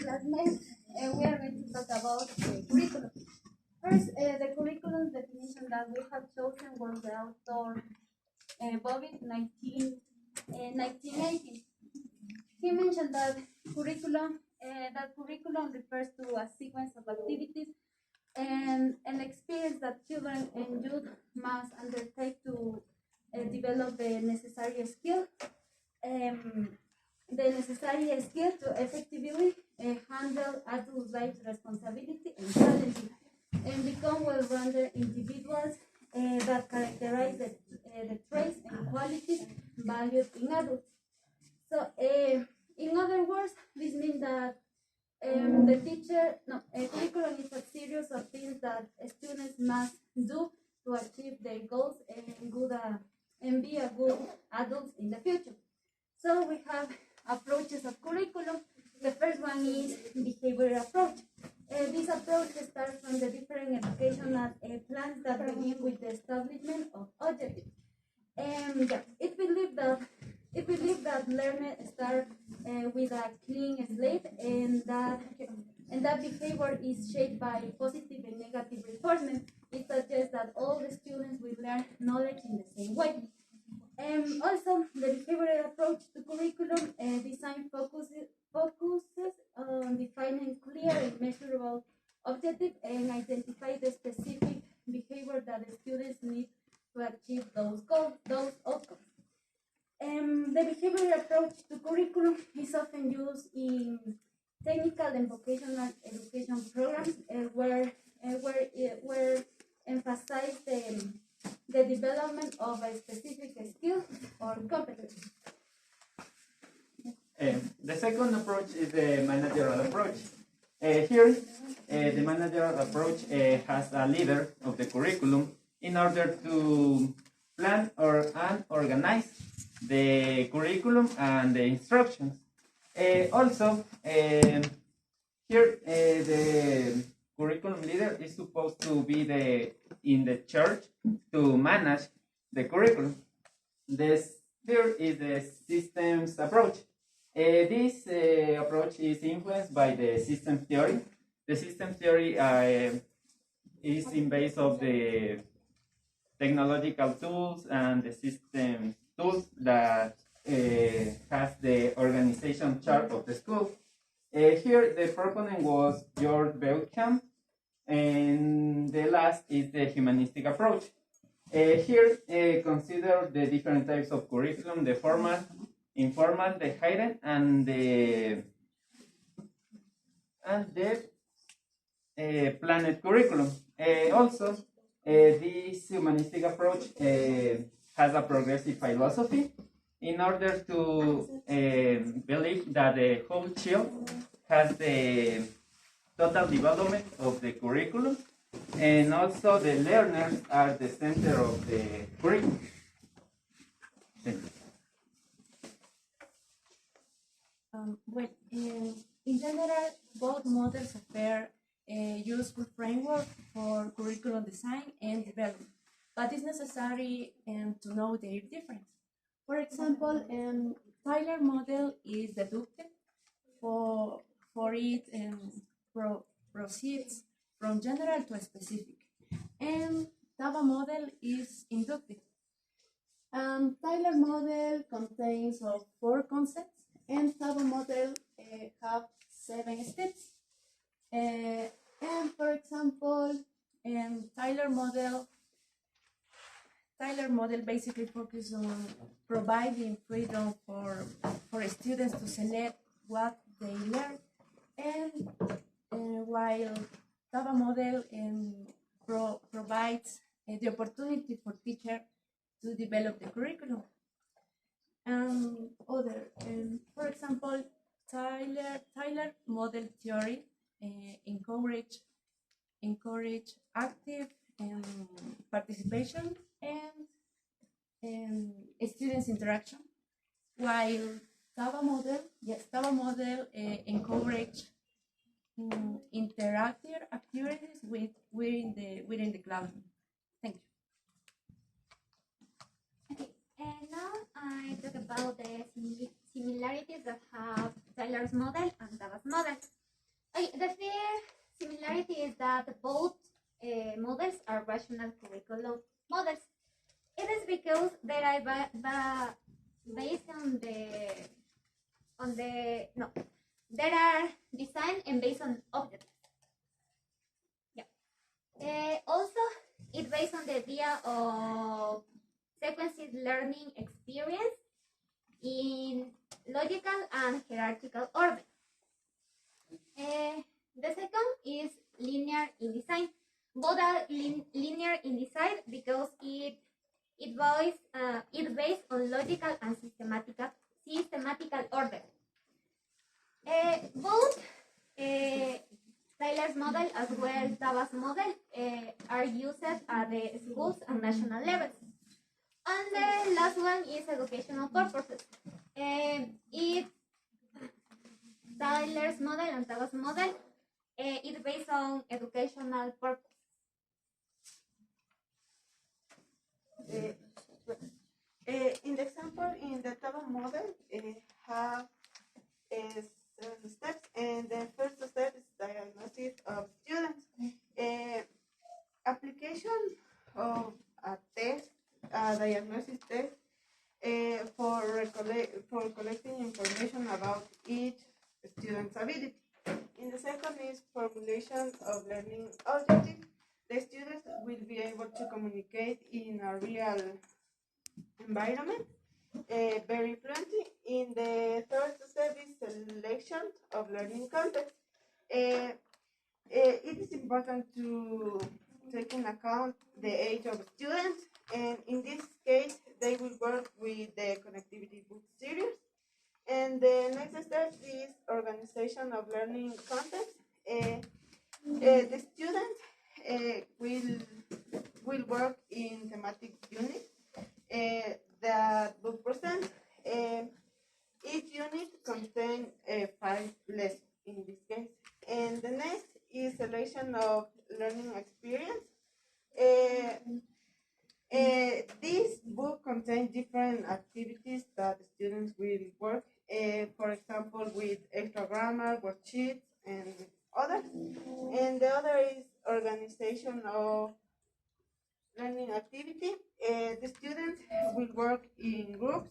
classmates, we are going to talk about the curriculum. First, the curriculum definition that we have chosen was the author Bobbitt, 1980. He mentioned that curriculum refers to a sequence of activities and an experience that children and youth must undertake to develop the necessary skill to effectively handle adult life responsibility and challenges and become well-rounded individuals that characterize the traits and qualities valued in adults. So, in other words, this means that a curriculum is a series of things that students must do to achieve their goals and be a good adults in the future. So we have approaches of curriculum. The first one is behavioral approach. This approach starts from the different educational plans that begin with the establishment of objectives. And it believes that learners start with a clean slate, and that behavior is shaped by positive and negative reinforcement. It suggests that all the students will learn knowledge in the same way. Also, the behavioral approach to curriculum design focuses on defining clear and measurable objectives and identify the specific behavior that the students need to achieve those goals, those outcomes. The behavioral approach to curriculum is often used in technical and vocational education programs where emphasize the development of a specific skill or competence. The second approach is the managerial approach. Here, the managerial approach has a leader of the curriculum in order to plan and organize the curriculum and the instructions. Also, here the curriculum leader is supposed to be in the church to manage the curriculum. Here is the systems approach. This approach is influenced by the system theory. The system theory is in base of the technological tools and the system tools that has the organization chart of the school. Here the proponent was George Beauchamp, and the last is the humanistic approach. Here consider the different types of curriculum, the formal, informal, the hidden, and the planned curriculum. Also, this humanistic approach has a progressive philosophy in order to believe that the whole child has the total development of the curriculum, and also the learners are the center of the curriculum. In general, both models offer a useful framework for curriculum design and development, but it's necessary to know their difference. For example, Tyler model is deductive, for it proceeds from general to specific, and Taba model is inductive. Tyler model contains of 4 concepts, and Taba model have 7 steps. And for example, Tyler model basically focuses on providing freedom for students to select what they learn, and while Taba model provides the opportunity for teachers to develop the curriculum. For example, Tyler model theory encourage active participation and students interaction, while Taba model encourage interactive activities within the classroom. Thank you. Okay, and now I talk about the similarities that have Tyler's model and Taba's model. The first similarity is that both models are rational curriculum models. It is because they are based on the no, they are designed and based on objects. Yeah. Also, it's based on the idea of sequenced learning experience in logical and hierarchical order. The second is linear in design. Both are linear in design because it's based on logical and systematical order. Both Tyler's model as well Tabas model are used at the schools and national levels. And the last one is educational purposes. It's Tyler's model and Tabas model. It's based on educational purpose. In the example, in the Taba model, have seven steps, and the first step is diagnosis of students. Application of a test, a diagnosis test, for collecting information about each student's ability. In the second is formulation of learning objectives. The students will be able to communicate in a real environment very fluently. In the third step is selection of learning content. It is important to take in account the age of students, and in this case, they will work with the connectivity book series. And the next step is organization of learning content. The student will work in thematic units that book presents. Each unit contains 5 lessons in this case. And the next is selection of learning experience. This book contains different activities that the students will work, for example, with extra grammar, worksheets, and others. And the other is organization of learning activity. The students will work in groups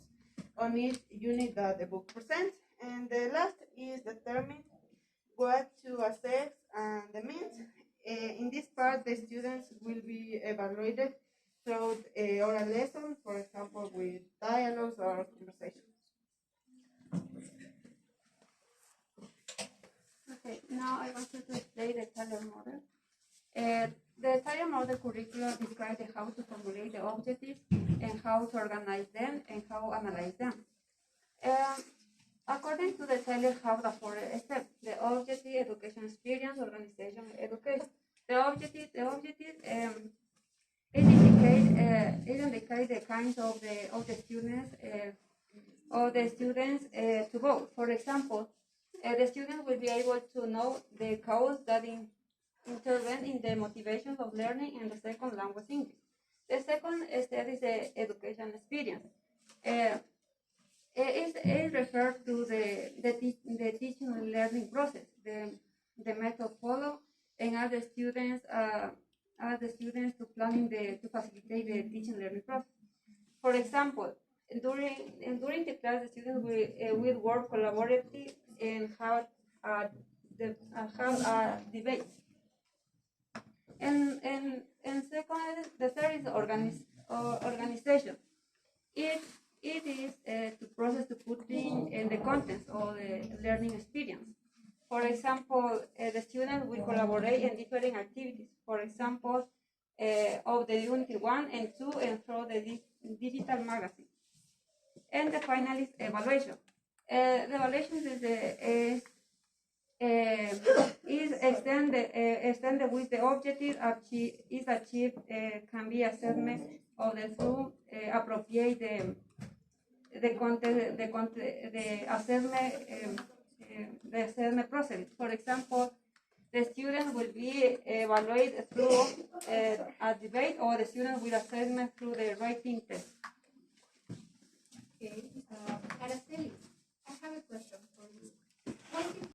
on each unit that the book presents. And the last is determine what to assess and the means. In this part, the students will be evaluated through a oral lesson, for example, with dialogues or conversations. Okay, now I want to explain the Tyler model. The Tyler model curriculum describes how to formulate the objectives and how to organize them and how to analyze them. According to the Tyler, have the 4 steps: the objective, education experience, organization, education. The objective indicate the kinds of the students to go. For example, the student will be able to know the cause that intervene in the motivations of learning in the second language English. The second step is the education experience. It refers to the teaching and learning process, the method followed, and other students to planning to facilitate the teaching and learning process. For example, during the class, the students will work collaboratively and have a debate. And second, the third is organization. It is to process to put in the contents of the learning experience. For example, the student will collaborate in different activities. For example, of the unit 1 and 2 and through the digital magazine. And the final is evaluation. The evaluation is extended with the objective is achieved can be assessment of the through appropriate the content the assessment process. For example, the student will be evaluated through a debate, or the student will assessment through the writing test. Okay, Araceli, I have a question for you. Why